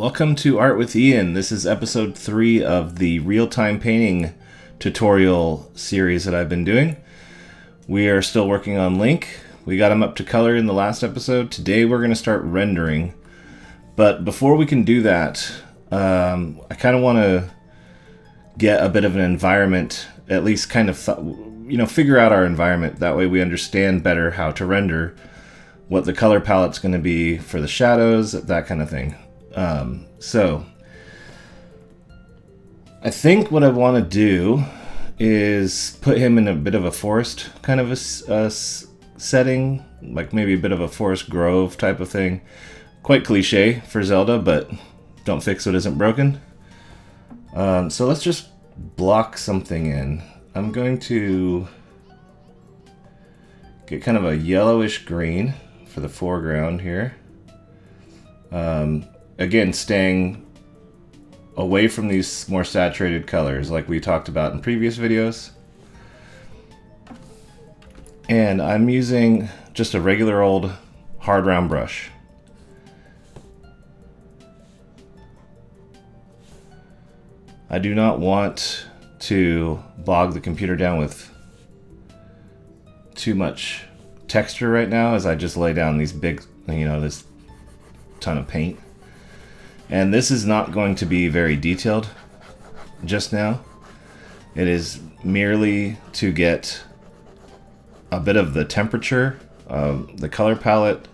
Welcome to Art with Ian. This is episode 3 of the real-time painting tutorial series that I've been doing. We are still working on Link. We got him up to color in the last episode. Today we're going to start rendering. But before we can do that, I kind of want to get a bit of an environment, at least kind of, figure out our environment. That way we understand better how to render, what the color palette's going to be for the shadows, that kind of thing. So I think what I want to do is put him in a bit of a forest kind of a setting, like maybe a bit of a forest grove type of thing. Quite cliche for Zelda, but don't fix what isn't broken. So let's just block something in. I'm going to get kind of a yellowish green for the foreground here. Again, staying away from these more saturated colors like we talked about in previous videos. And I'm using just a regular old hard round brush. I do not want to bog the computer down with too much texture right now as I just lay down these big, this ton of paint. And this is not going to be very detailed just now. It is merely to get a bit of the temperature of the color palette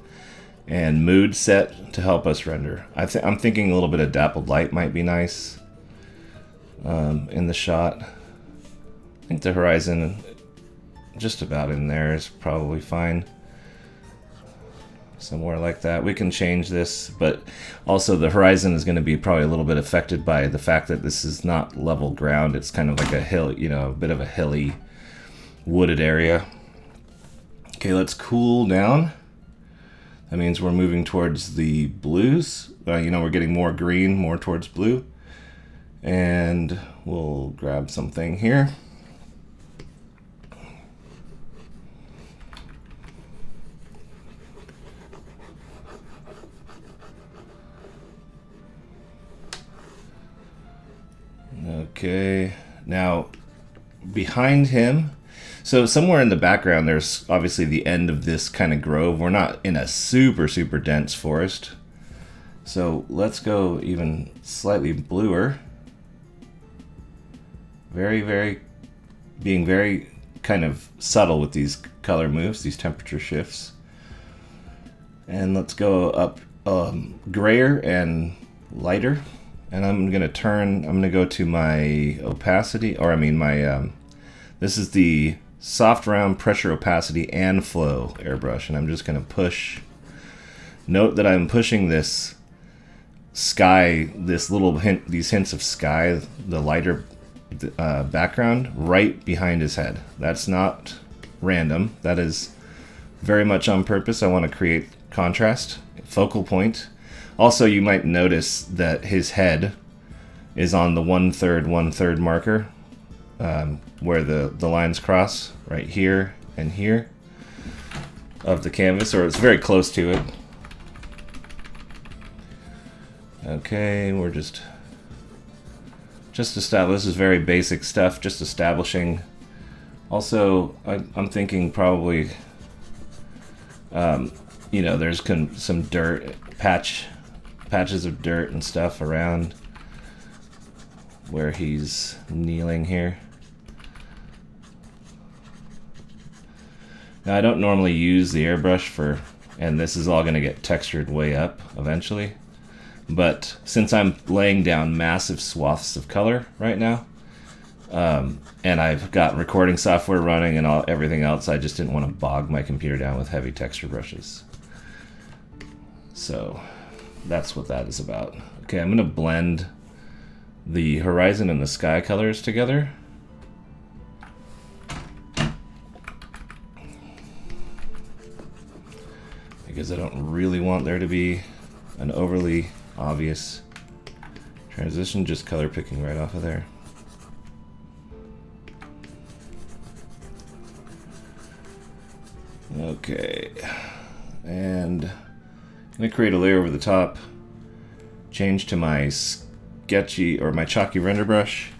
and mood set to help us render. I'm thinking a little bit of dappled light might be nice in the shot. I think the horizon just about in there is probably fine. Somewhere like that. We can change this, but also the horizon is going to be probably a little bit affected by the fact that this is not level ground. It's kind of like a hill, a bit of a hilly, wooded area. Okay, let's cool down. That means we're moving towards the blues. We're getting more green, more towards blue. And we'll grab something here. Okay, now behind him, so somewhere in the background there's obviously the end of this kind of grove. We're not in a super dense forest. So let's go even slightly bluer. Being very kind of subtle with these color moves, these temperature shifts. And let's go up grayer and lighter. And I'm going to go to my opacity, this is the soft round pressure opacity and flow airbrush. And I'm just going to push. Note that I'm pushing this sky, these hints of sky, the lighter background right behind his head. That's not random. That is very much on purpose. I want to create contrast, focal point. Also, you might notice that his head is on the 1/3 marker where the lines cross right here and here of the canvas, or it's very close to it. Okay, we're just establish. This is very basic stuff, just establishing. Also, I'm thinking probably, there's some dirt patches of dirt and stuff around where he's kneeling here. Now, I don't normally use the airbrush and this is all going to get textured way up eventually. But since I'm laying down massive swaths of color right now, and I've got recording software running and everything else, I just didn't want to bog my computer down with heavy texture brushes. So that's what that is about. Okay, I'm going to blend the horizon and the sky colors together. Because I don't really want there to be an overly obvious transition, just color picking right off of there. Okay, and I'm going to create a layer over the top change to my sketchy or my chalky render brush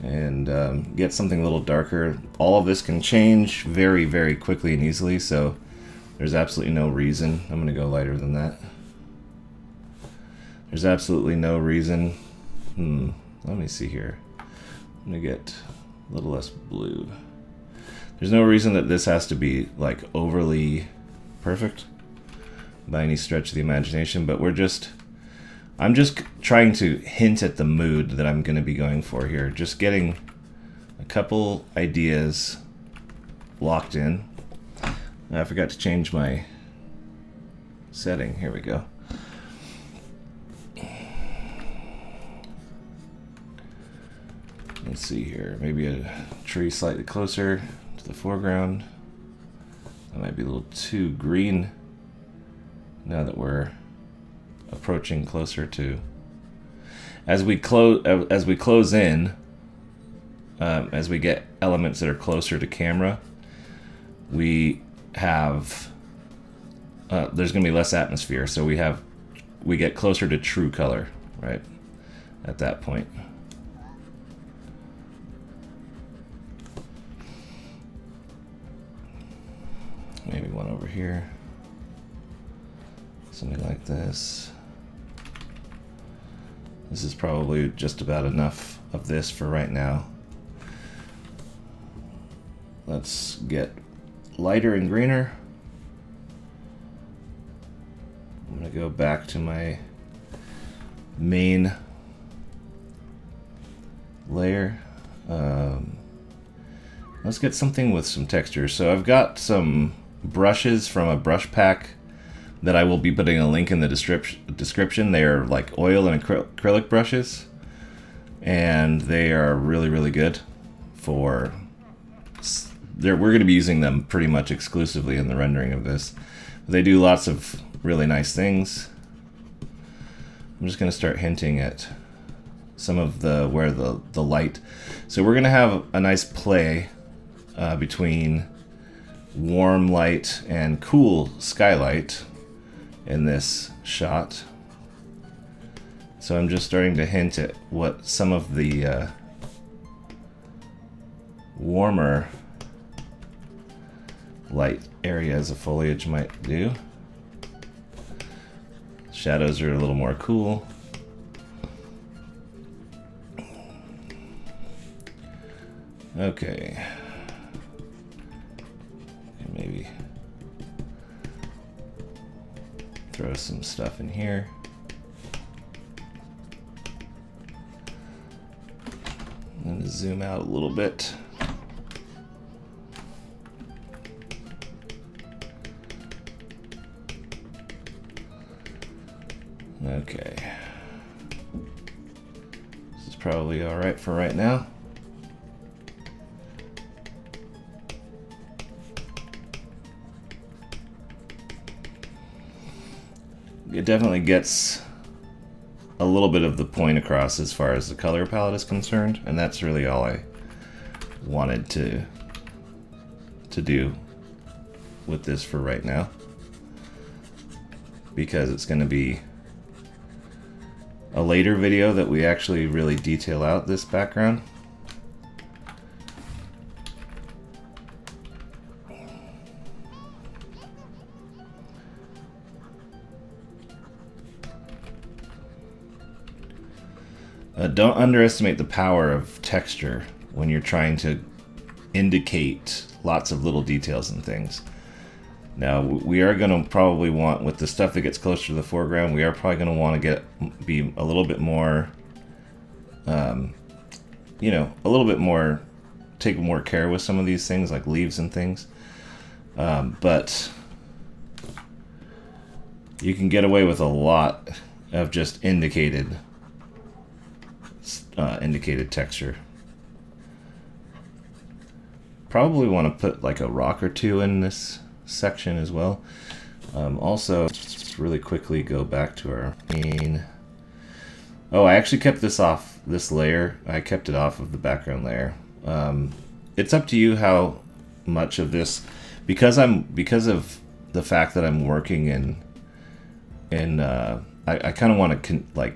and get something a little darker. All of this can change very, very quickly and easily, so there's absolutely no reason. I'm going to go lighter than that. There's absolutely no reason. Let me see here. I'm going to get a little less blue. There's no reason that this has to be like overly perfect by any stretch of the imagination, but I'm just trying to hint at the mood that I'm going to be going for here. Just getting a couple ideas locked in. I forgot to change my setting. Here we go. Let's see here. Maybe a tree slightly closer to the foreground. That might be a little too green now that we're approaching closer to. As we close in, as we get elements that are closer to camera, we have there's going to be less atmosphere, so we get closer to true color, right? At that point. Maybe one over here. Something like this. This is probably just about enough of this for right now. Let's get lighter and greener. I'm going to go back to my main layer. Let's get something with some texture. So I've got some brushes from a brush pack that I will be putting a link in the description. They are like oil and acrylic brushes, and they are really, really good for... we're going to be using them pretty much exclusively in the rendering of this. They do lots of really nice things. I'm just going to start hinting at some of where the light... So we're going to have a nice play between warm light and cool skylight in this shot. So I'm just starting to hint at what some of the warmer light areas of foliage might do. Shadows are a little more cool. Okay. Maybe throw some stuff in here. And zoom out a little bit. Okay. This is probably all right for right now. It definitely gets a little bit of the point across as far as the color palette is concerned, and that's really all I wanted to do with this for right now, because it's going to be a later video that we actually really detail out this background. Don't underestimate the power of texture when you're trying to indicate lots of little details and things. Now, we are going to probably want, with the stuff that gets closer to the foreground, we are probably going to want to be a little bit more, you know, a little bit more, take more care with some of these things, like leaves and things. But you can get away with a lot of just indicated texture. Probably want to put like a rock or two in this section as well. Also, just really quickly go back to our main. Oh, I actually kept this off this layer. I kept it off of the background layer. It's up to you how much of this, because of the fact that I'm working in I kind of want to like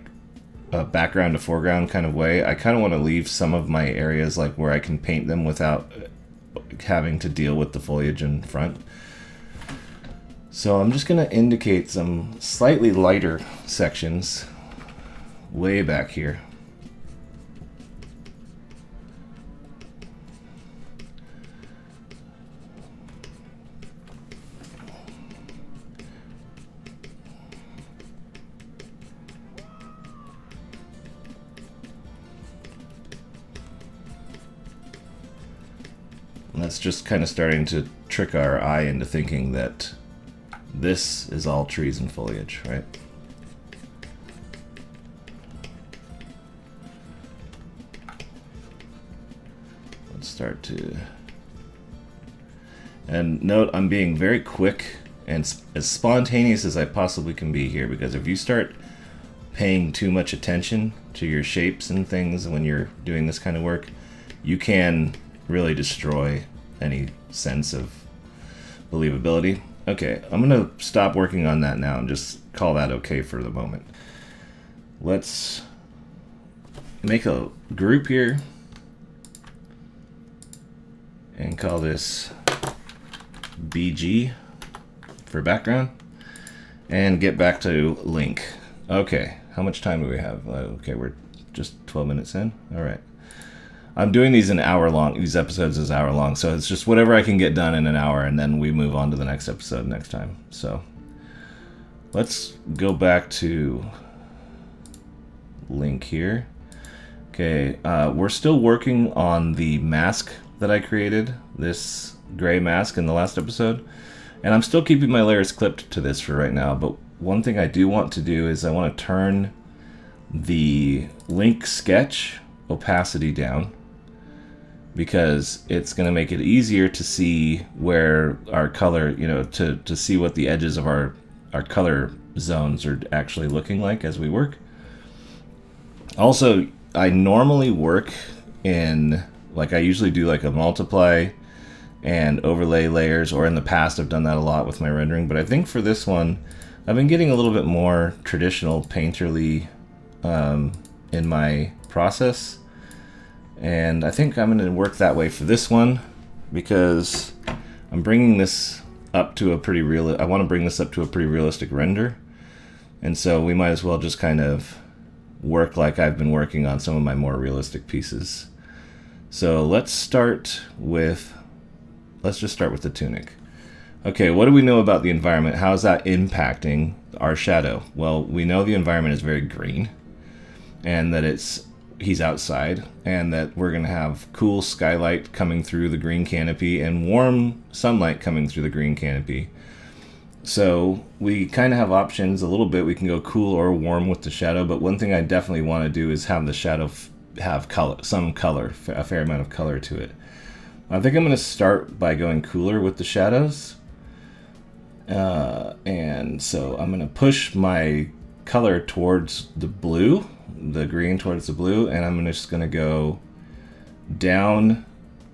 a background to foreground kind of way. I kind of want to leave some of my areas like where I can paint them without having to deal with the foliage in front. So I'm just going to indicate some slightly lighter sections way back here. And that's just kind of starting to trick our eye into thinking that this is all trees and foliage, right? Let's start to... And note, I'm being very quick and as spontaneous as I possibly can be here, because if you start paying too much attention to your shapes and things when you're doing this kind of work, you can really destroy any sense of believability. Okay, I'm gonna stop working on that now and just call that okay for the moment. Let's make a group here and call this BG for background and get back to link. Okay, how much time do we have? Okay, we're just 12 minutes in. All right. I'm doing these an hour long. These episodes is hour long, so it's just whatever I can get done in an hour, and then we move on to the next episode next time. So let's go back to link here. Okay, we're still working on the mask that I created, this gray mask in the last episode, and I'm still keeping my layers clipped to this for right now. But one thing I do want to do is I want to turn the link sketch opacity down, because it's going to make it easier to see where our color, you know, to see what the edges of our color zones are actually looking like as we work. Also, I normally work in, like I usually do like a multiply and overlay layers, or in the past I've done that a lot with my rendering, but I think for this one, I've been getting a little bit more traditional painterly in my process. And I think I'm going to work that way for this one, because I'm bringing this up to a pretty real. I want to bring this up to a pretty realistic render, and so we might as well just kind of work like I've been working on some of my more realistic pieces. So let's just start with the tunic. Okay, what do we know about the environment? How is that impacting our shadow? Well, we know the environment is very green, and that he's outside, and that we're going to have cool skylight coming through the green canopy and warm sunlight coming through the green canopy. So we kind of have options a little bit. We can go cool or warm with the shadow, but one thing I definitely want to do is have the shadow have color, some color, a fair amount of color to it. I think I'm going to start by going cooler with the shadows. And so I'm going to push my color towards the blue, the green towards the blue, and I'm just going to go down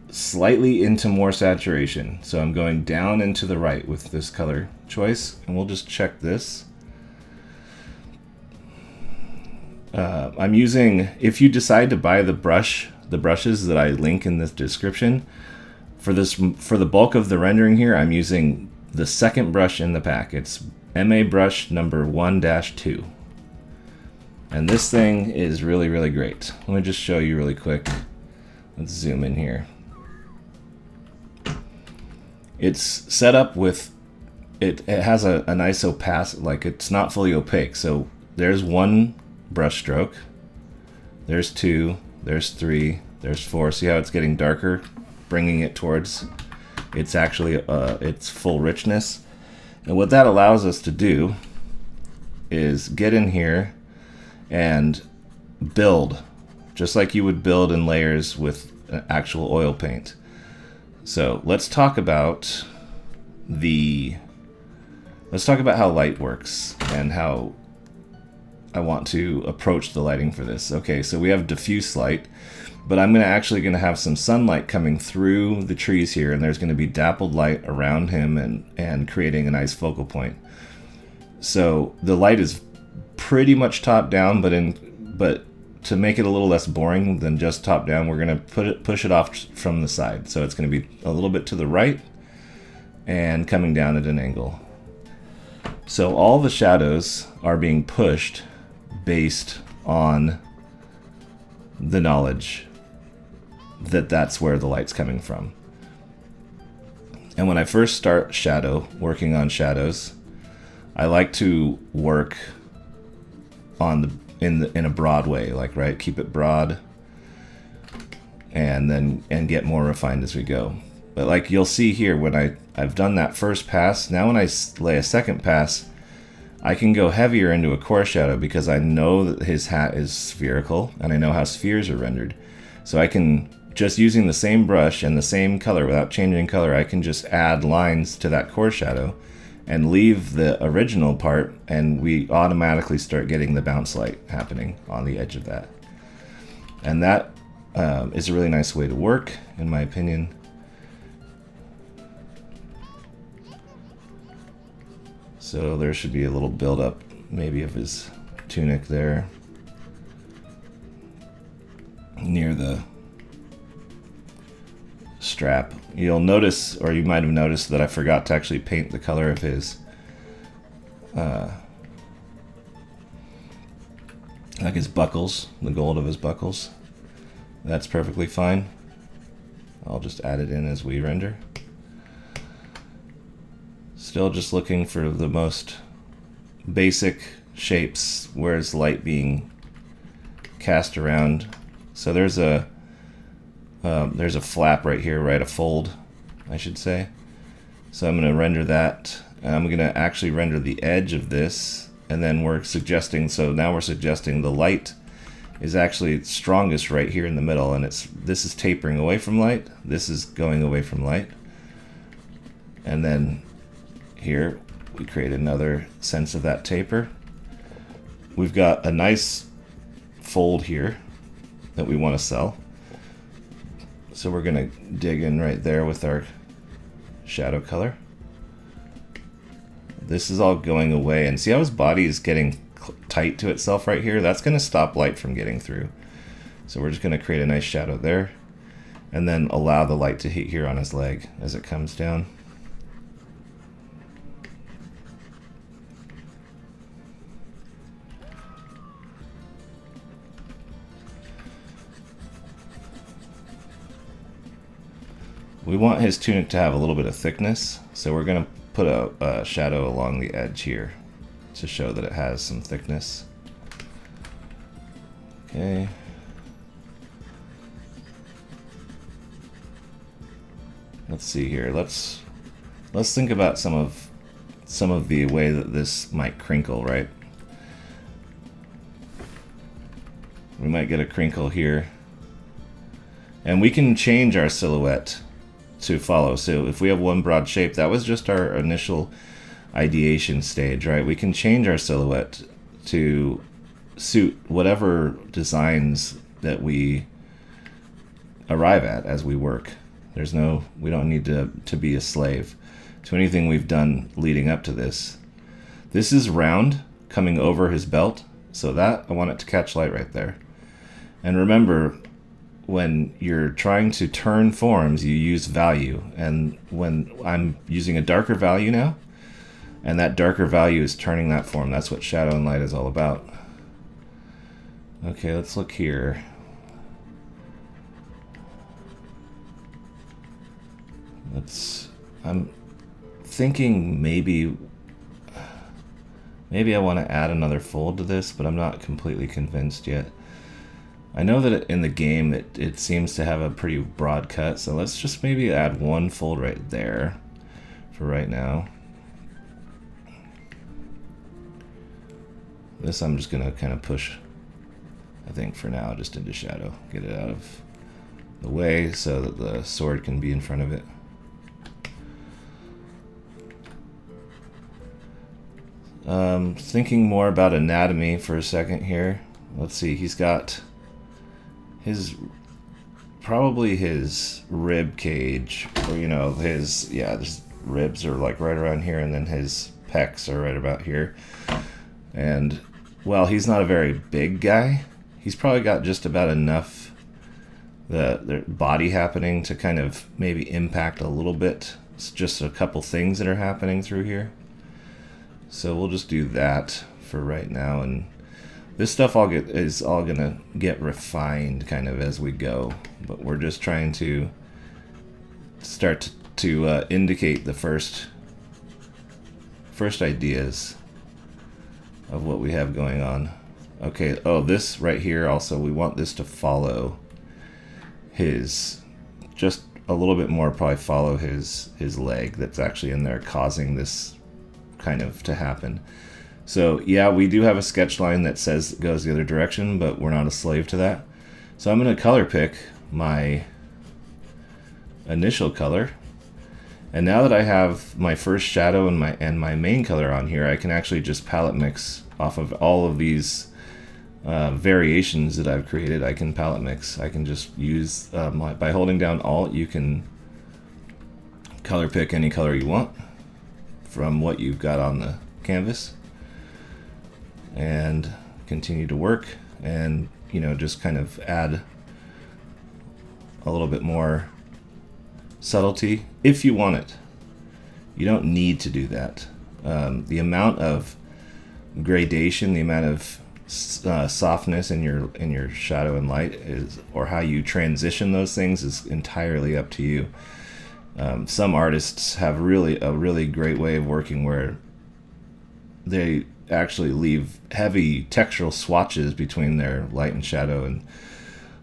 slightly into more saturation. So I'm going down and to the right with this color choice, and we'll just check this. I'm using, if you decide to buy the brushes that I link in the description, for the bulk of the rendering here, I'm using the second brush in the pack. It's MA brush number 1-2. And this thing is really, really great. Let me just show you really quick. Let's zoom in here. It's set up with, it has a nice opaque, like it's not fully opaque. So there's one brush stroke, there's two, there's three, there's four. See how it's getting darker, bringing it towards it's actually its full richness. And what that allows us to do is get in here and build, just like you would build in layers with actual oil paint. So let's talk about how light works and how I want to approach the lighting for this. Okay, so we have diffuse light, but I'm actually going to have some sunlight coming through the trees here, and there's going to be dappled light around him and creating a nice focal point. So the light is pretty much top down, but to make it a little less boring than just top down, we're going to push it off from the side. So it's going to be a little bit to the right and coming down at an angle. So all the shadows are being pushed based on the knowledge that that's where the light's coming from. And when I first start working on shadows, I like to work on in a broad way, like, right, keep it broad and get more refined as we go. But like you'll see here, when I've done that first pass, now when I lay a second pass, I can go heavier into a core shadow because I know that his hat is spherical and I know how spheres are rendered. So I can, just using the same brush and the same color without changing color, I can just add lines to that core shadow and leave the original part, and we automatically start getting the bounce light happening on the edge of that. And that is a really nice way to work, in my opinion. So there should be a little buildup maybe of his tunic there near the strap. You'll notice, or you might have noticed, that I forgot to actually paint the color of his like his buckles, the gold of his buckles. That's perfectly fine. I'll just add it in as we render. Still just looking for the most basic shapes. Where's light being cast around? So there's a flap right here, right? A fold, I should say. So I'm going to render that. And I'm going to actually render the edge of this. And then we're suggesting, so now we're suggesting the light is actually strongest right here in the middle. And this is tapering away from light. This is going away from light. And then here we create another sense of that taper. We've got a nice fold here that we want to sell. So we're going to dig in right there with our shadow color. This is all going away, and see how his body is getting tight to itself right here? That's going to stop light from getting through. So we're just going to create a nice shadow there, and then allow the light to hit here on his leg as it comes down. We want his tunic to have a little bit of thickness, so we're going to put a shadow along the edge here to show that it has some thickness. Okay. Let's see here. Let's think about some of the way that this might crinkle, right? We might get a crinkle here. And we can change our silhouette to follow. So if we have one broad shape, that was just our initial ideation stage, right? We can change our silhouette to suit whatever designs that we arrive at as we work. We don't need to be a slave to anything we've done leading up to this. This is round coming over his belt, so that I want it to catch light right there. And remember, when you're trying to turn forms, you use value. And when I'm using a darker value now, and that darker value is turning that form, that's what shadow and light is all about. Okay, let's look here. I'm thinking maybe I want to add another fold to this, but I'm not completely convinced yet. I know that in the game it seems to have a pretty broad cut, so let's just maybe add one fold right there for right now. This I'm just going to kind of push, I think for now, just into shadow. Get it out of the way so that the sword can be in front of it. Thinking more about anatomy for a second here. Let's see, he's got probably his rib cage, or his ribs are like right around here, and then his pecs are right about here. And well, he's not a very big guy. He's probably got just about enough the body happening to kind of maybe impact a little bit. It's just a couple things that are happening through here. So we'll just do that for right now, and this stuff is all gonna get refined kind of as we go. But we're just trying to start to indicate the first ideas of what we have going on. Okay, oh, this right here also, we want this to follow his, just a little bit more, probably follow his leg that's actually in there causing this kind of to happen. So yeah, we do have a sketch line that says it goes the other direction, but we're not a slave to that. So I'm going to color pick my initial color. And now that I have my first shadow and my main color on here, I can actually just palette mix off of all of these variations that I've created. I can palette mix. I can just use, by holding down Alt, you can color pick any color you want from what you've got on the canvas and continue to work, and just kind of add a little bit more subtlety if you want it. You don't need to do that. The amount of gradation, the amount of softness in your shadow and light is, or how you transition those things, is entirely up to you. Some artists have a really great way of working where they actually leave heavy textural swatches between their light and shadow, and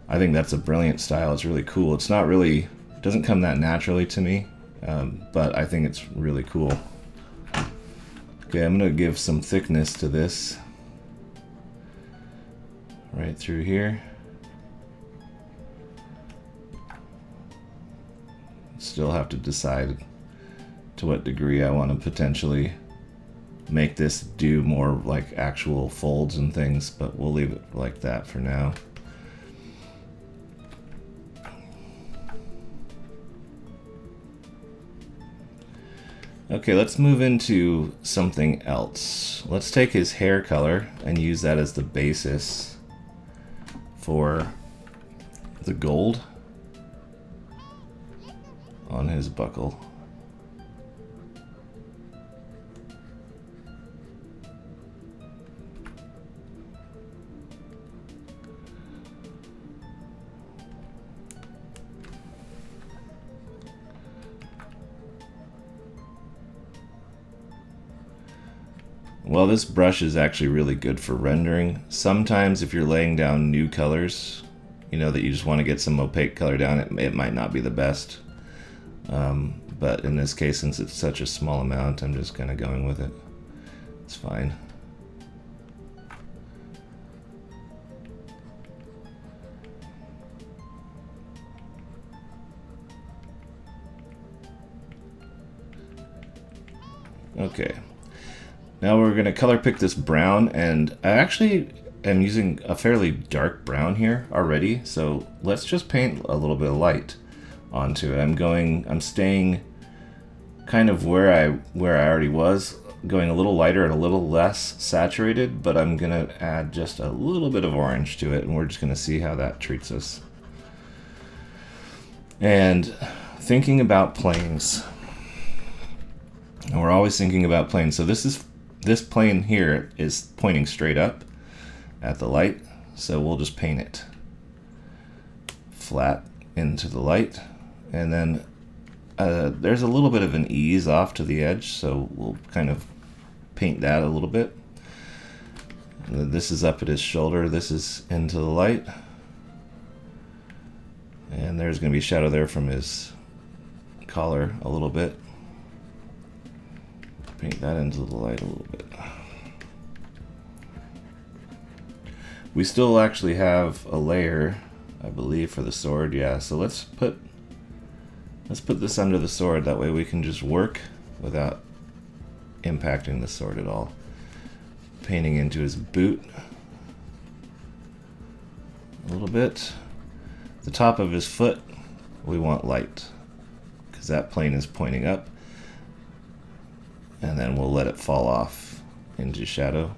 I think that's a brilliant style. It's really cool. It's not really, it doesn't come that naturally to me, but I think it's really cool. Okay, I'm going to give some thickness to this right through here. Still have to decide to what degree I want to potentially make this do more like actual folds and things, but we'll leave it like that for now. Okay, let's move into something else. Let's take his hair color and use that as the basis for the gold on his buckle. Well, this brush is actually really good for rendering. Sometimes if you're laying down new colors, that you just want to get some opaque color down, it might not be the best. But in this case, since it's such a small amount, I'm just kind of going with it. It's fine. Okay. Now we're going to color pick this brown, and I actually am using a fairly dark brown here already, so let's just paint a little bit of light onto it. I'm staying kind of where I already was, going a little lighter and a little less saturated, but I'm going to add just a little bit of orange to it, and we're just going to see how that treats us. And thinking about planes. And we're always thinking about planes. So this plane here is pointing straight up at the light, so we'll just paint it flat into the light, and then there's a little bit of an ease off to the edge, so we'll kind of paint that a little bit. This is up at his shoulder, this is into the light, and there's going to be shadow there from his collar a little bit. Paint that into the light a little bit. We still actually have a layer, I believe, for the sword. Yeah, so let's put this under the sword. That way we can just work without impacting the sword at all. Painting into his boot a little bit. The top of his foot, we want light, because that plane is pointing up. And then we'll let it fall off into shadow.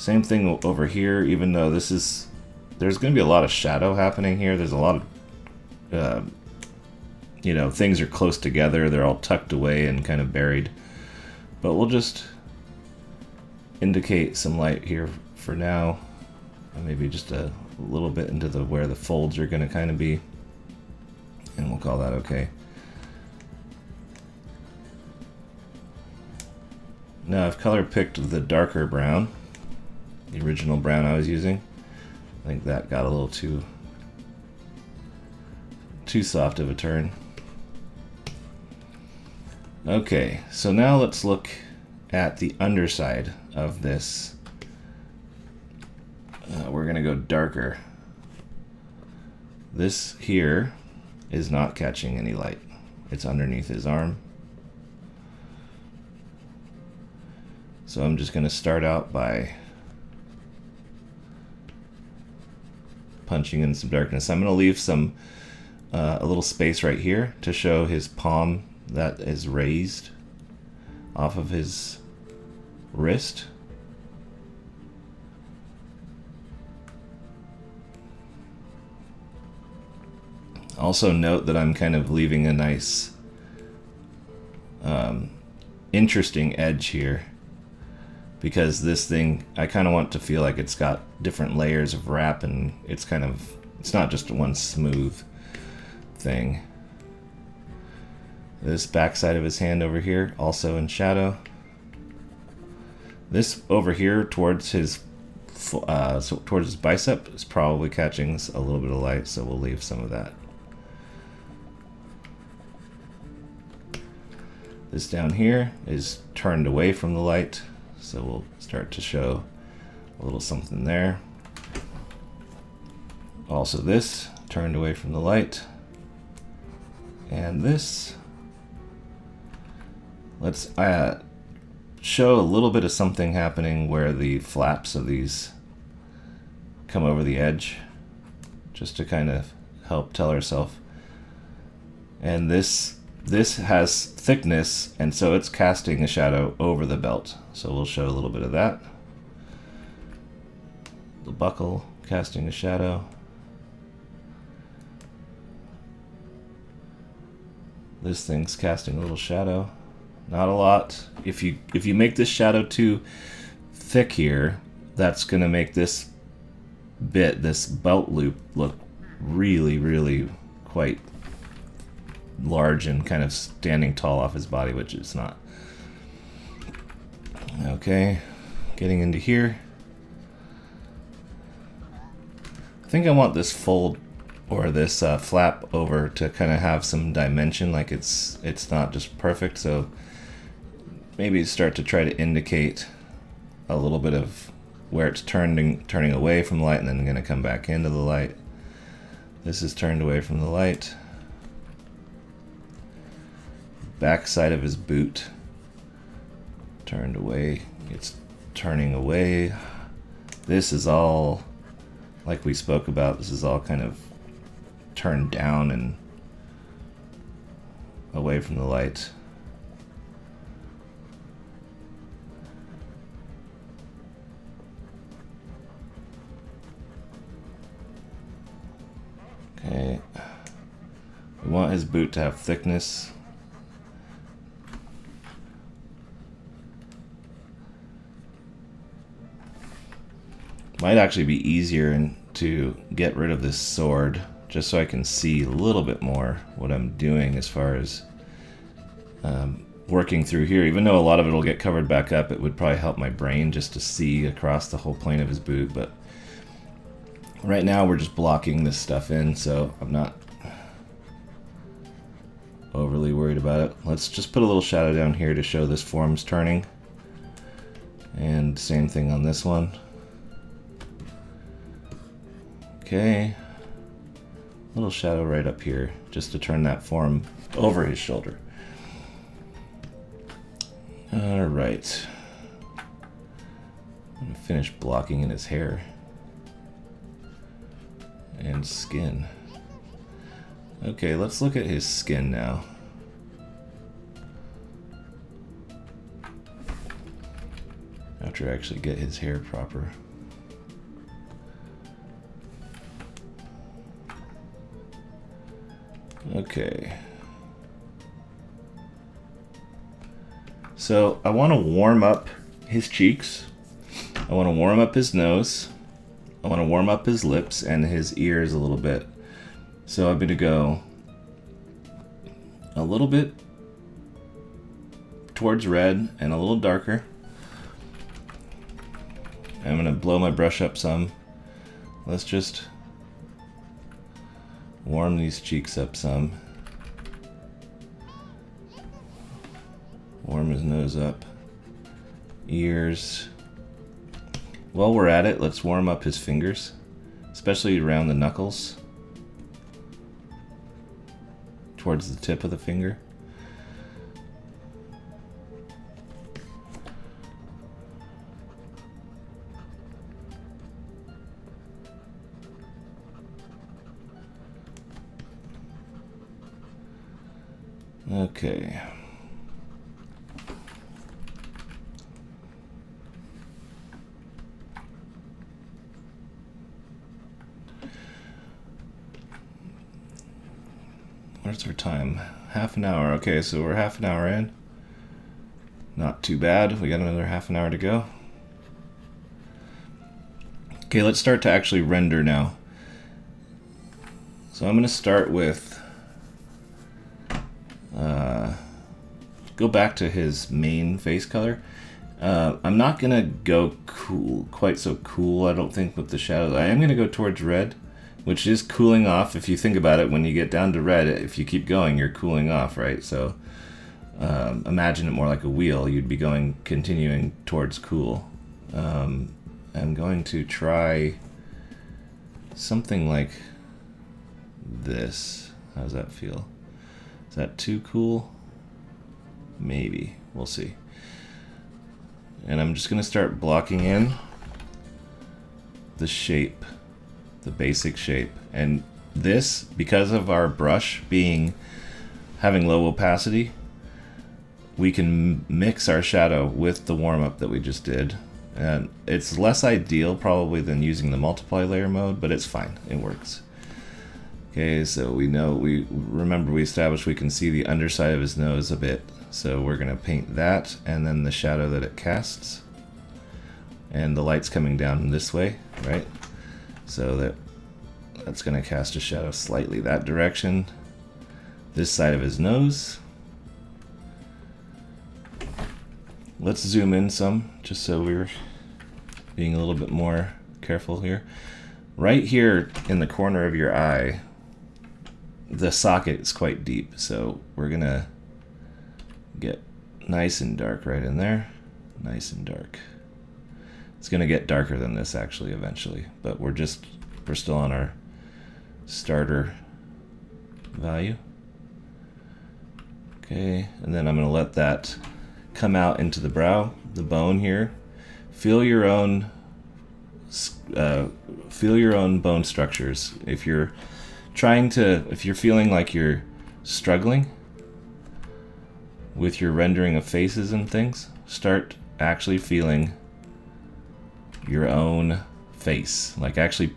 Same thing over here, even though there's going to be a lot of shadow happening here. There's a lot of, you know, things are close together. They're all tucked away and kind of buried. But we'll just indicate some light here for now. Maybe just a little bit into where the folds are going to kind of be. And we'll call that okay. Now I've color picked the darker brown, the original brown I was using. I think that got a little too soft of a turn. Okay, so now let's look at the underside of this. We're gonna go darker. This here is not catching any light. It's underneath his arm. So I'm just gonna start out by punching in some darkness. I'm gonna leave some a little space right here to show his palm that is raised off of his wrist. Also note that I'm kind of leaving a nice interesting edge here, because this thing, I kind of want to feel like it's got different layers of wrap, and it's not just one smooth thing. This backside of his hand over here, also in shadow. This over here towards his bicep is probably catching a little bit of light, so we'll leave some of that. This down here is turned away from the light, so we'll start to show a little something there. Also this turned away from the light. And this, let's show a little bit of something happening where the flaps of these come over the edge, just to kind of help tell ourselves. And this has thickness, and so it's casting a shadow over the belt. So we'll show a little bit of that. The buckle casting a shadow. This thing's casting a little shadow. Not a lot. If you make this shadow too thick here, that's gonna make this belt loop, look really, really quite large and kind of standing tall off his body, which it's not. Okay, getting into here. I think I want this fold or this flap over to kind of have some dimension, like it's not just perfect. So maybe start to try to indicate a little bit of where it's turning away from the light and then going to come back into the light. This is turned away from the light. Back side of his boot turned away. It's turning away. This is all, like we spoke about, this is all kind of turned down and away from the light. Okay. We want his boot to have thickness. Might actually be easier to get rid of this sword, just so I can see a little bit more what I'm doing as far as working through here. Even though a lot of it will get covered back up, it would probably help my brain just to see across the whole plane of his boot. But right now we're just blocking this stuff in, so I'm not overly worried about it. Let's just put a little shadow down here to show this form's turning. And same thing on this one. Okay, little shadow right up here, just to turn that form over his shoulder. All right, I'm gonna finish blocking in his hair and skin. Okay, let's look at his skin now. after I actually get his hair proper. Okay. So I want to warm up his cheeks. I want to warm up his nose. I want to warm up his lips and his ears a little bit. So I'm going to go a little bit towards red and a little darker. I'm going to blow my brush up some. Let's just warm these cheeks up some. Warm his nose up. Ears. While we're at it, let's warm up his fingers, especially around the knuckles, towards the tip of the finger. Okay. Where's our time? Half an hour. Okay, so we're half an hour in. Not too bad. We got another half an hour to go. Okay, let's start to actually render now. So I'm going to start with... go back to his main face color. I'm not going to go cool, quite so cool, I don't think, with the shadows. I am going to go towards red, which is cooling off. If you think about it, when you get down to red, if you keep going, you're cooling off, right? So imagine it more like a wheel. You'd be continuing towards cool. I'm going to try something like this. How does that feel? Is that too cool? Maybe. We'll see. And I'm just going to start blocking in the shape, the basic shape. And this, because of our brush having low opacity, we can mix our shadow with the warm-up that we just did. And it's less ideal probably than using the multiply layer mode, but it's fine. It works. Okay, so remember we established we can see the underside of his nose a bit. So we're going to paint that and then the shadow that it casts. And the light's coming down this way, right? So that's going to cast a shadow slightly that direction. This side of his nose. Let's zoom in some, just so we're being a little bit more careful here. Right here in the corner of your eye, the socket is quite deep, so we're going to get nice and dark right in there. Nice and dark. It's going to get darker than this actually eventually, but we're still on our starter value. Okay, and then I'm going to let that come out into the brow, the bone here. Feel your own bone structures. If you're feeling like you're struggling with your rendering of faces and things, start actually feeling your own face. Like actually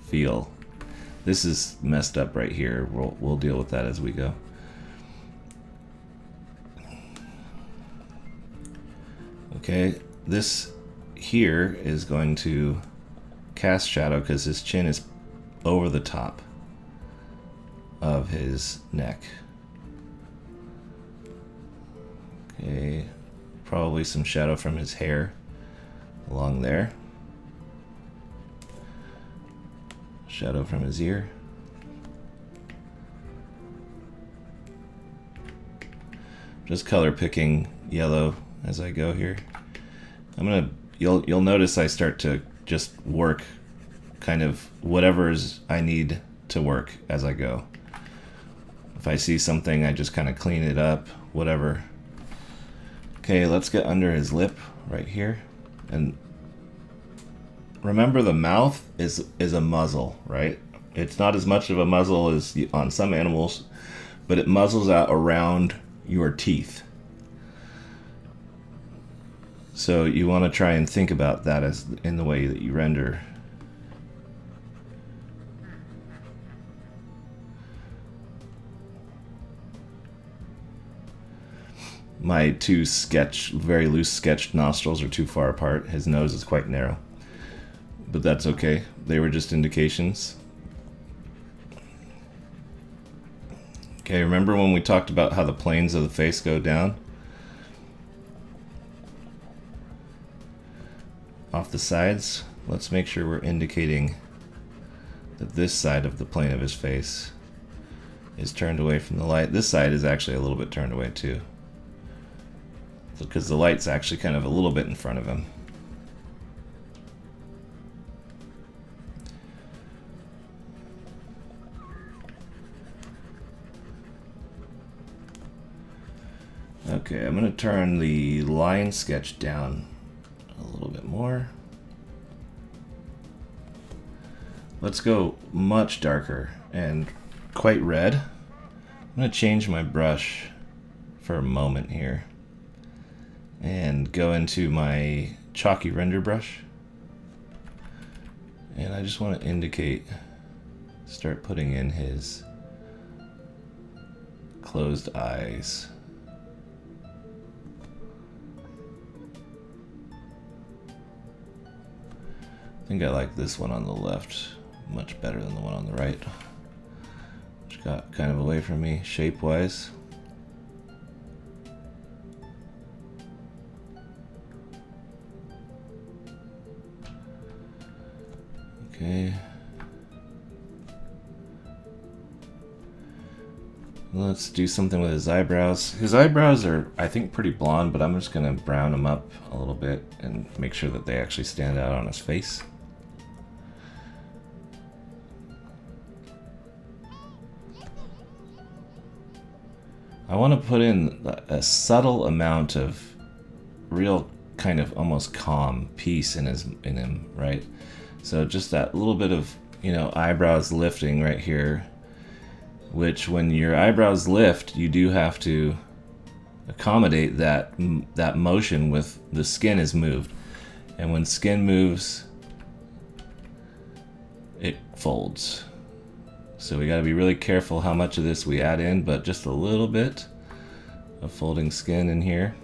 feel. This is messed up right here. We'll deal with that as we go. Okay, this here is going to cast shadow because his chin is over the top of his neck. Okay, probably some shadow from his hair along there. Shadow from his ear. Just color picking yellow as I go here. You'll notice I start to just work kind of whatever's I need to work as I go. If I see something, I just kind of clean it up, whatever. Okay, let's get under his lip right here. And remember, the mouth is a muzzle, right? It's not as much of a muzzle as on some animals, but it muzzles out around your teeth. So you want to try and think about that as in the way that you render. My two very loose sketched nostrils are too far apart. His nose is quite narrow. But that's okay. They were just indications. Okay, remember when we talked about how the planes of the face go down? Off the sides? Let's make sure we're indicating that this side of the plane of his face is turned away from the light. This side is actually a little bit turned away too, because the light's actually kind of a little bit in front of him. Okay, I'm going to turn the line sketch down a little bit more. Let's go much darker and quite red. I'm going to change my brush for a moment here and go into my chalky render brush. And I just want to indicate, start putting in his closed eyes. I think I like this one on the left much better than the one on the right, which got kind of away from me shape-wise. Okay. Let's do something with his eyebrows. His eyebrows are, I think, pretty blonde, but I'm just going to brown them up a little bit and make sure that they actually stand out on his face. I want to put in a subtle amount of real kind of almost calm peace in him, right? So just that little bit of, eyebrows lifting right here, which when your eyebrows lift, you do have to accommodate that motion with the skin is moved. And when skin moves, it folds. So we got to be really careful how much of this we add in, but just a little bit of folding skin in here.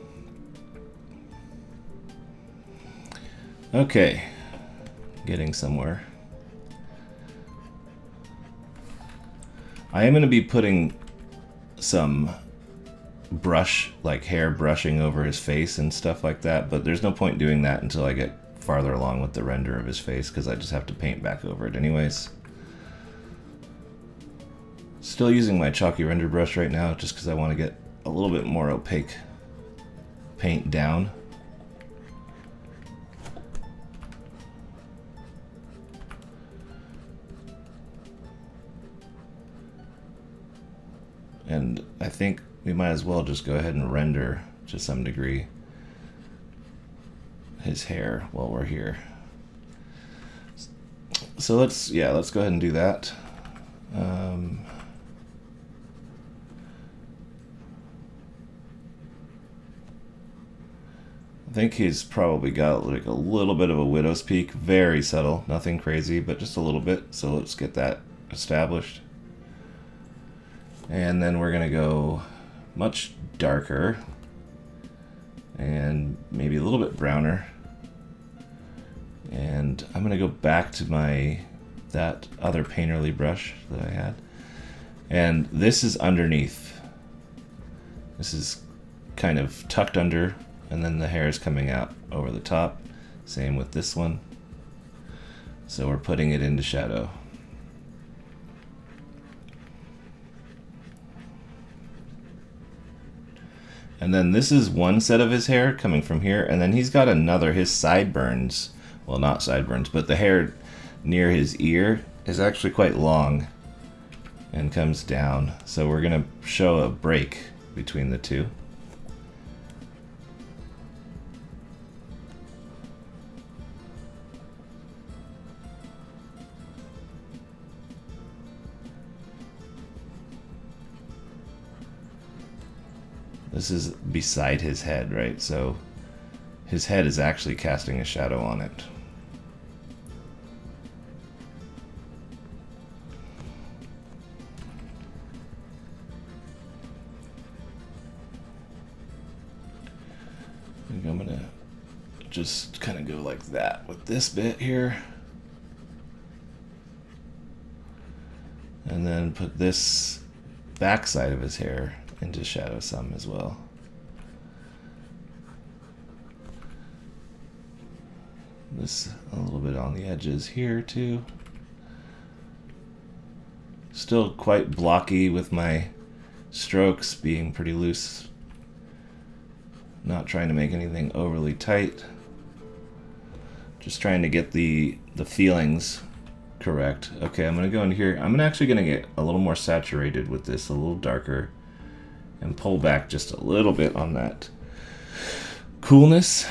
Okay, getting somewhere. I am going to be putting some hair brushing over his face and stuff like that, but there's no point doing that until I get farther along with the render of his face, because I just have to paint back over it anyways. Still using my chalky render brush right now, just because I want to get a little bit more opaque paint down. And I think we might as well just go ahead and render to some degree his hair while we're here. So let's go ahead and do that. I think he's probably got like a little bit of a widow's peak, very subtle, nothing crazy, but just a little bit. So let's get that established. And then we're gonna go much darker and maybe a little bit browner. And I'm gonna go back to that other painterly brush that I had. And this is underneath. This is kind of tucked under, and then the hair is coming out over the top. Same with this one. So we're putting it into shadow. And then this is one set of his hair coming from here, and then he's got another, his sideburns, well, not sideburns, but the hair near his ear is actually quite long and comes down. So we're gonna show a break between the two. This is beside his head, right? So his head is actually casting a shadow on it. I think I'm gonna just kind of go like that with this bit here. And then put this backside of his hair into shadow some as well. This a little bit on the edges here too. Still quite blocky with my strokes being pretty loose. Not trying to make anything overly tight. Just trying to get the feelings correct. Okay, I'm gonna go in here. I'm actually gonna get a little more saturated with this, a little darker, and pull back just a little bit on that coolness.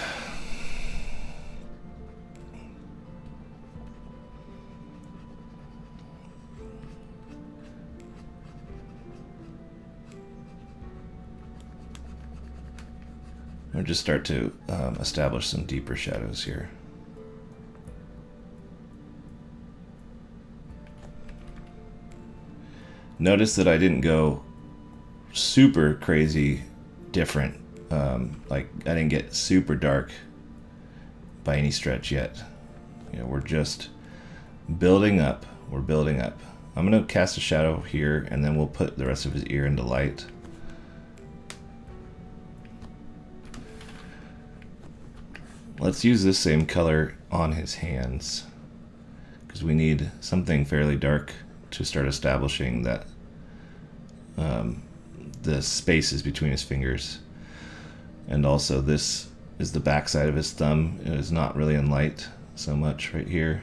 Or just start to establish some deeper shadows here. Notice that I didn't go super crazy different. Like I didn't get super dark by any stretch yet. You know, we're just building up. We're building up. I'm going to cast a shadow here, and then we'll put the rest of his ear into light. Let's use this same color on his hands, because we need something fairly dark to start establishing that the spaces between his fingers. And also this is the back side of his thumb. It is not really in light so much right here.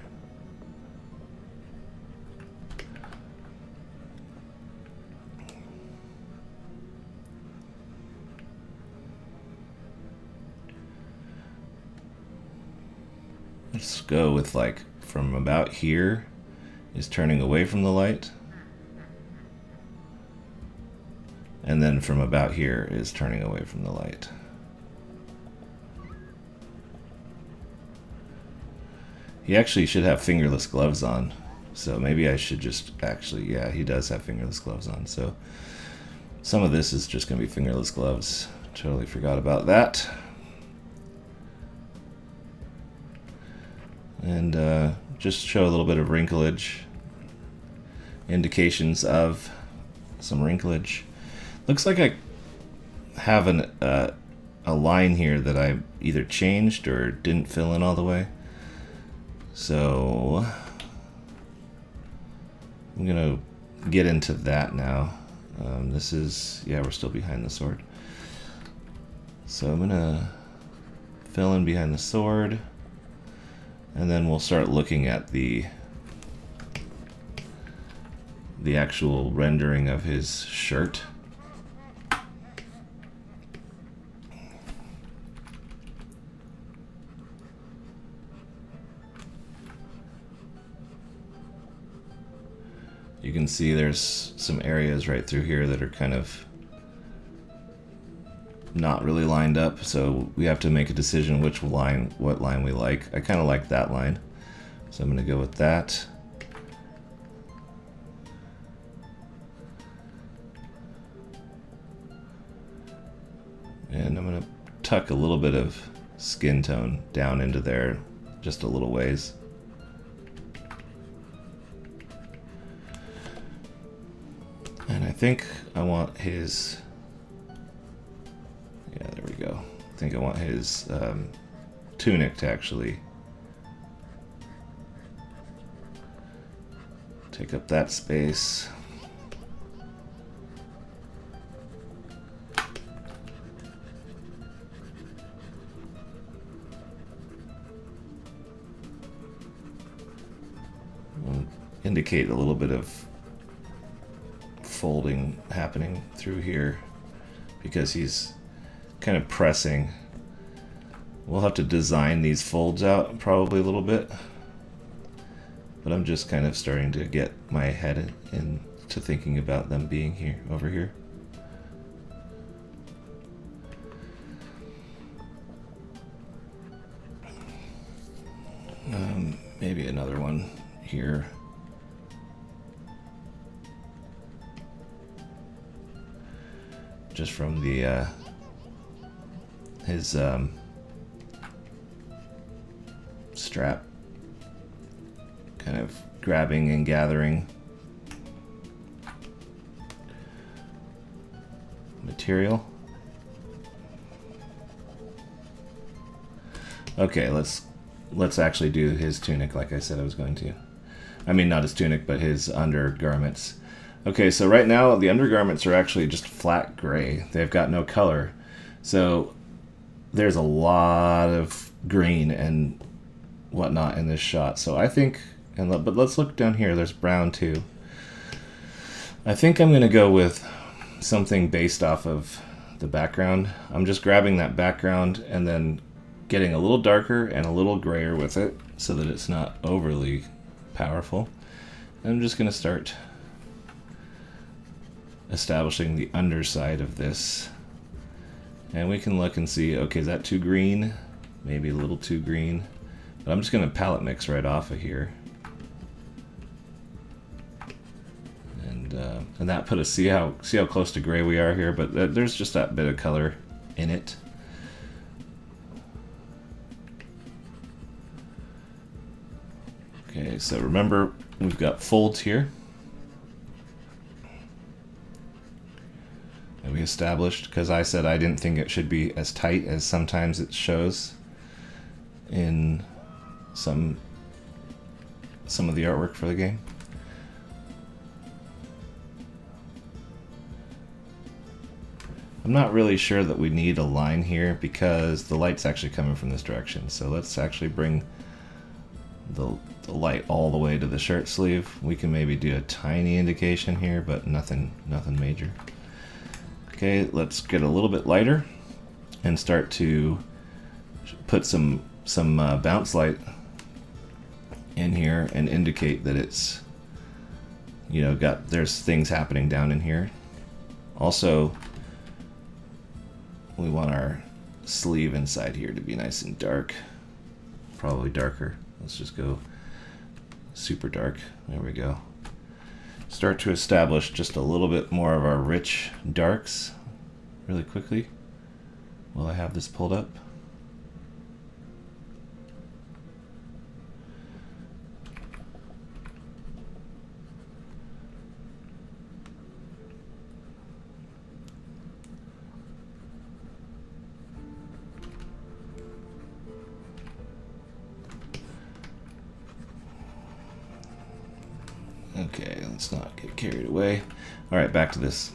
Let's go with like from about here is turning away from the light. And then from about here is turning away from the light. He actually should have fingerless gloves on. So maybe I should just actually, yeah, he does have fingerless gloves on. So some of this is just going to be fingerless gloves. Totally forgot about that. And just show a little bit of wrinklage. Indications of some wrinklage. Looks like I have a line here that I either changed or didn't fill in all the way. So I'm gonna get into that now. This is, yeah, we're still behind the sword. So I'm gonna fill in behind the sword, and then we'll start looking at the actual rendering of his shirt. You can see there's some areas right through here that are kind of not really lined up, so we have to make a decision what line we like. I kind of like that line, so I'm going to go with that. And I'm going to tuck a little bit of skin tone down into there, just a little ways. And I think I want his, yeah, there we go. I think I want his tunic to actually take up that space. We'll indicate a little bit of folding happening through here because he's kind of pressing. We'll have to design these folds out probably a little bit, but I'm just kind of starting to get my head into thinking about them being here, over here. Maybe another one here. Just from the his strap, kind of grabbing and gathering material. Okay, let's actually do his tunic like I said I was going to. I mean, not his tunic, but his undergarments. Okay, so right now the undergarments are actually just flat gray. They've got no color. So there's a lot of green and whatnot in this shot. So I think, but let's look down here. There's brown too. I think I'm going to go with something based off of the background. I'm just grabbing that background and then getting a little darker and a little grayer with it so that it's not overly powerful. And I'm just going to start establishing the underside of this. And we can look and see, okay, is that too green? Maybe a little too green. But I'm just going to palette mix right off of here. And that put us, see how close to gray we are here, but there's just that bit of color in it. Okay, so remember we've got folds here. And we established, because I said I didn't think it should be as tight as sometimes it shows in some of the artwork for the game. I'm not really sure that we need a line here because the light's actually coming from this direction. So let's actually bring the light all the way to the shirt sleeve. We can maybe do a tiny indication here, but nothing major. Okay, let's get a little bit lighter and start to put some bounce light in here and indicate that it's, you know, there's things happening down in here. Also, we want our sleeve inside here to be nice and dark, probably darker. Let's just go super dark. There we go. Start to establish just a little bit more of our rich darks really quickly while I have this pulled up. Okay, let's not get carried away. All right, back to this.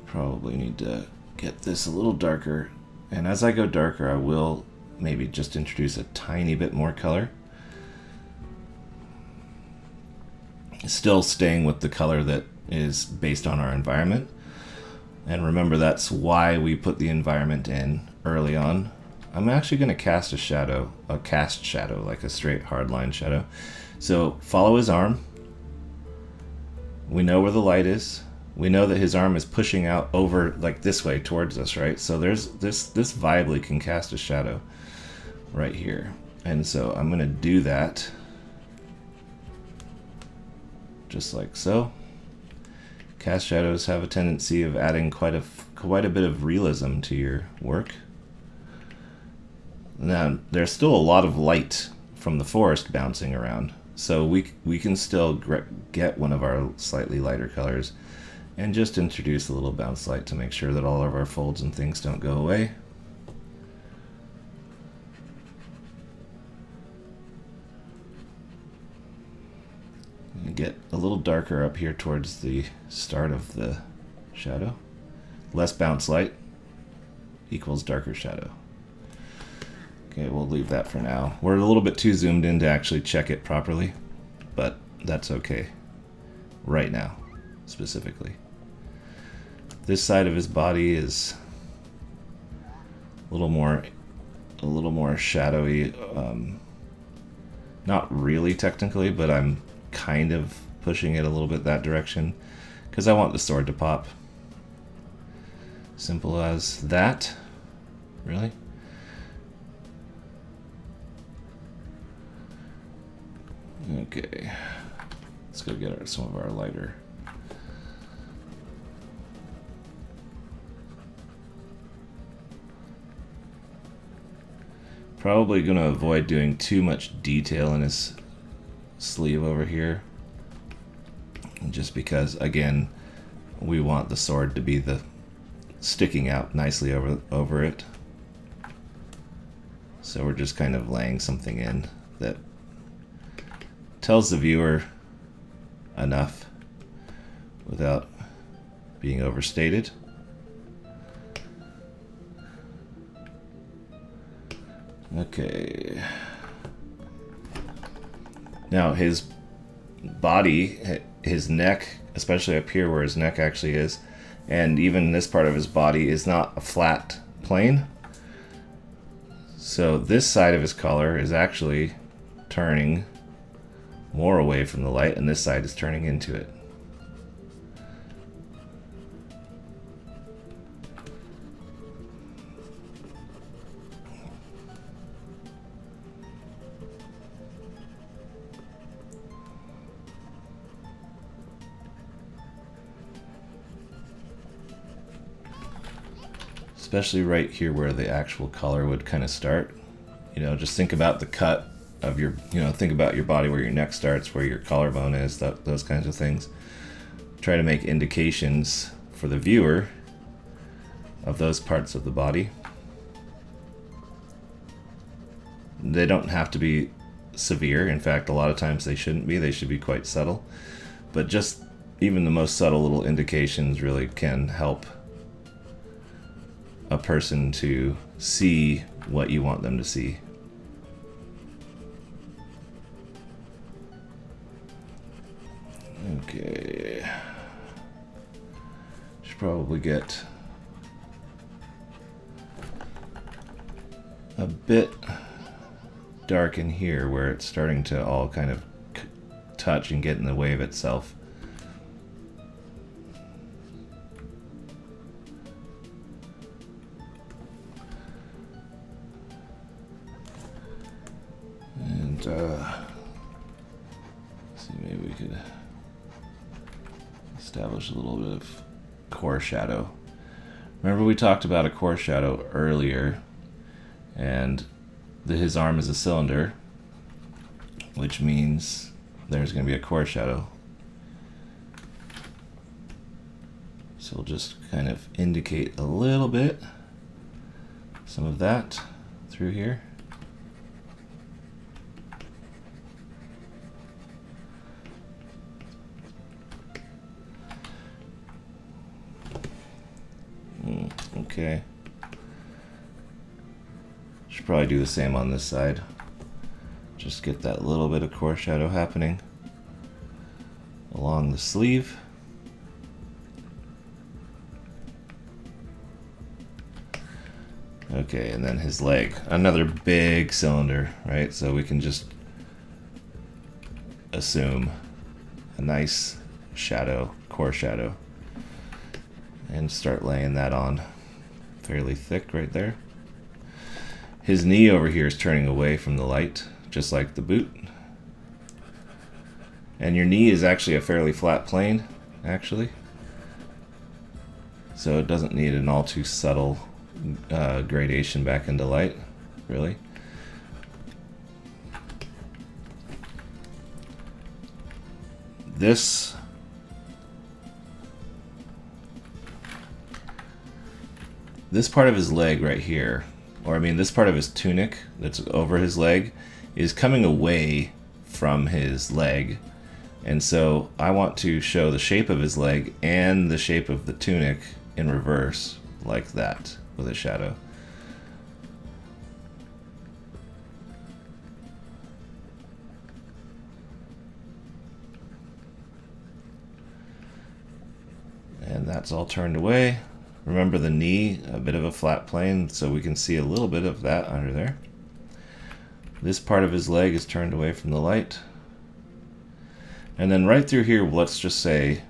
Probably need to get this a little darker. And as I go darker, I will maybe just introduce a tiny bit more color. Still staying with the color that is based on our environment. And remember, that's why we put the environment in early on. I'm actually going to cast a shadow, like a straight hardline shadow. So follow his arm. We know where the light is. We know that his arm is pushing out over like this way towards us, right? So there's this Vibely can cast a shadow right here. And so I'm going to do that just like so. Cast shadows have a tendency of adding quite a bit of realism to your work. Now, there's still a lot of light from the forest bouncing around, so we can still get one of our slightly lighter colors and just introduce a little bounce light to make sure that all of our folds and things don't go away. And get a little darker up here towards the start of the shadow. Less bounce light equals darker shadow. Okay, we'll leave that for now. We're a little bit too zoomed in to actually check it properly, but that's okay. Right now, specifically. This side of his body is a little more shadowy. Not really technically, but I'm kind of pushing it a little bit that direction because I want the sword to pop. Simple as that, really. Okay, let's go get some of our lighter. Probably going to avoid doing too much detail in his sleeve over here, just because, again, we want the sword to be the sticking out nicely over it. So we're just kind of laying something in that tells the viewer enough without being overstated. Okay. Now his body, his neck, especially up here where his neck actually is, and even this part of his body is not a flat plane. So this side of his collar is actually turning more away from the light, and this side is turning into it. Especially right here where the actual color would kind of start. You know, just think about the cut of your, think about your body where your neck starts, where your collarbone is, those kinds of things. Try to make indications for the viewer of those parts of the body. They don't have to be severe. In fact, a lot of times they shouldn't be. They should be quite subtle. But just even the most subtle little indications really can help a person to see what you want them to see. Okay. Should probably get a bit dark in here where it's starting to all kind of touch and get in the way of itself. See, maybe we could establish a little bit of core shadow. Remember we talked about a core shadow earlier, and his arm is a cylinder, which means there's going to be a core shadow. So we'll just kind of indicate a little bit, some of that through here. Okay. Should probably do the same on this side. Just get that little bit of core shadow happening along the sleeve. Okay, and then his leg. Another big cylinder, right? So we can just assume a nice shadow, core shadow, and start laying that on fairly thick right there. His knee over here is turning away from the light, just like the boot. And your knee is actually a fairly flat plane, actually. So it doesn't need an all too subtle gradation back into light, really. This part of his leg right here, or I mean this part of his tunic that's over his leg, is coming away from his leg. And so I want to show the shape of his leg and the shape of the tunic in reverse, like that, with a shadow. And that's all turned away. Remember the knee, a bit of a flat plane, so we can see a little bit of that under there. This part of his leg is turned away from the light. And then right through here, let's just say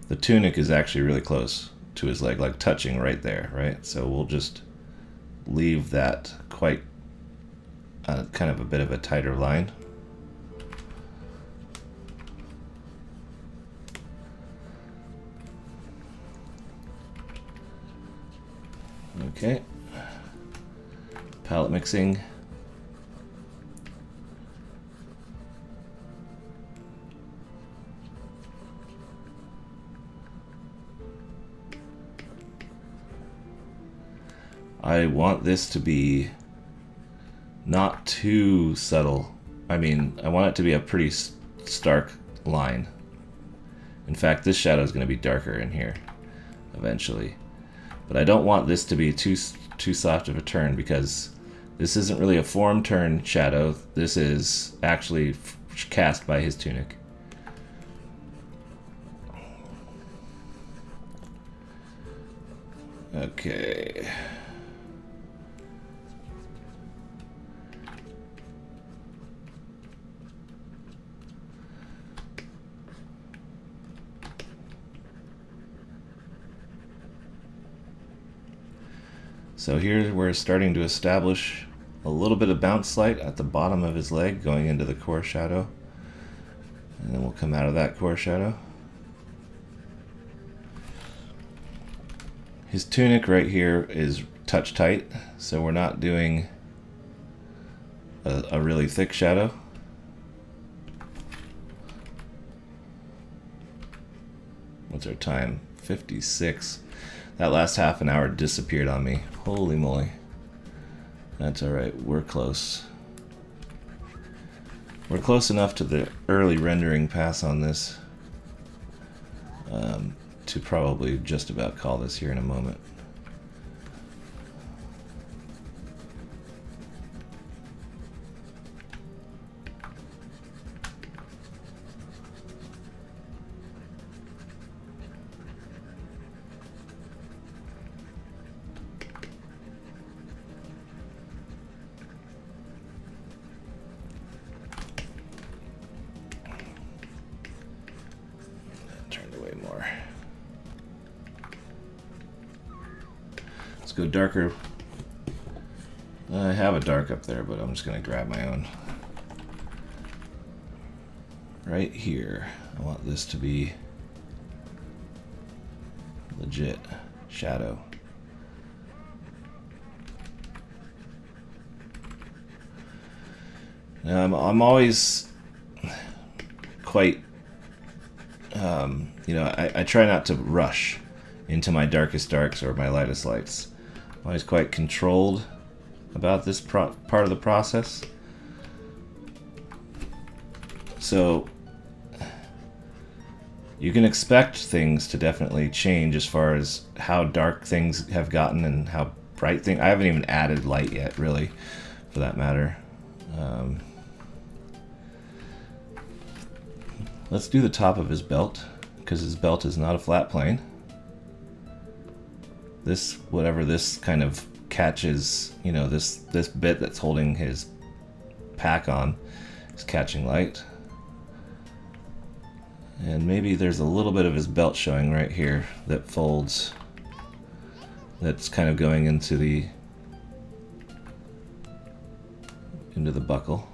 the tunic is actually really close. to his leg, like touching right there, right? So we'll just leave that quite kind of a bit of a tighter line. Okay. Palette mixing. I want this to be not too subtle. I mean, I want it to be a pretty stark line. In fact, this shadow is going to be darker in here eventually. But I don't want this to be too soft of a turn, because this isn't really a form turn shadow. This is actually cast by his tunic. Okay. So here we're starting to establish a little bit of bounce light at the bottom of his leg going into the core shadow. And then we'll come out of that core shadow. His tunic right here is touch tight, so we're not doing a really thick shadow. What's our time? 56. That last half an hour disappeared on me. Holy moly. That's alright, we're close. We're close enough to the early rendering pass on this to probably just about call this here in a moment. Turned away more. Let's go darker. I have a dark up there, but I'm just going to grab my own. Right here, I want this to be legit shadow. Now, I'm always quite, you know, I try not to rush into my darkest darks or my lightest lights. I'm always quite controlled about this part of the process. So you can expect things to definitely change as far as how dark things have gotten and how bright things. I haven't even added light yet, really, for that matter. Let's do the top of his belt, because his belt is not a flat plane. This, whatever this kind of catches, you know, this bit that's holding his pack on is catching light. And maybe there's a little bit of his belt showing right here that folds, that's kind of going into the buckle.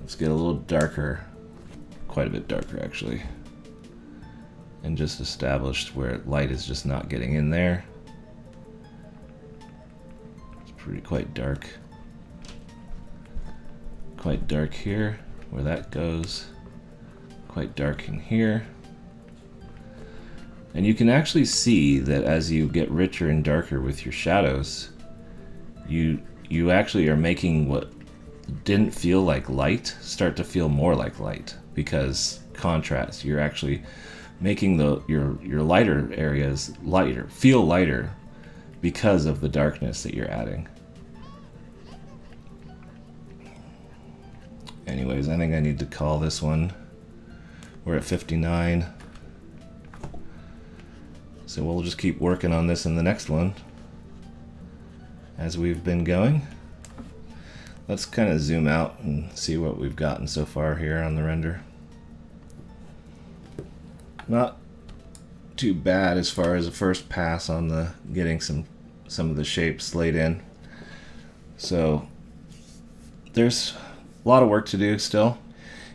Let's get a little darker, quite a bit darker actually, and just established where light is just not getting in there. It's pretty quite dark here where that goes, quite dark in here. And you can actually see that as you get richer and darker with your shadows, you actually are making what didn't feel like light start to feel more like light, because contrast, you're actually making your lighter areas feel lighter because of the darkness that you're adding. Anyways, I think I need to call this one. We're at 59. So we'll just keep working on this in the next one as we've been going. Let's kind of zoom out and see what we've gotten so far here on the render. Not too bad as far as a first pass on the getting some of the shapes laid in. So there's a lot of work to do still.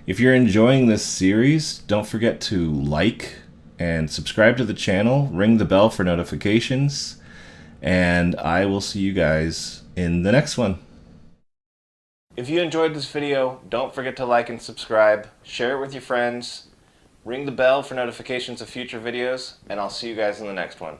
If you're enjoying this series, don't forget to like and subscribe to the channel, ring the bell for notifications, and I will see you guys in the next one. If you enjoyed this video, don't forget to like and subscribe, share it with your friends, ring the bell for notifications of future videos, and I'll see you guys in the next one.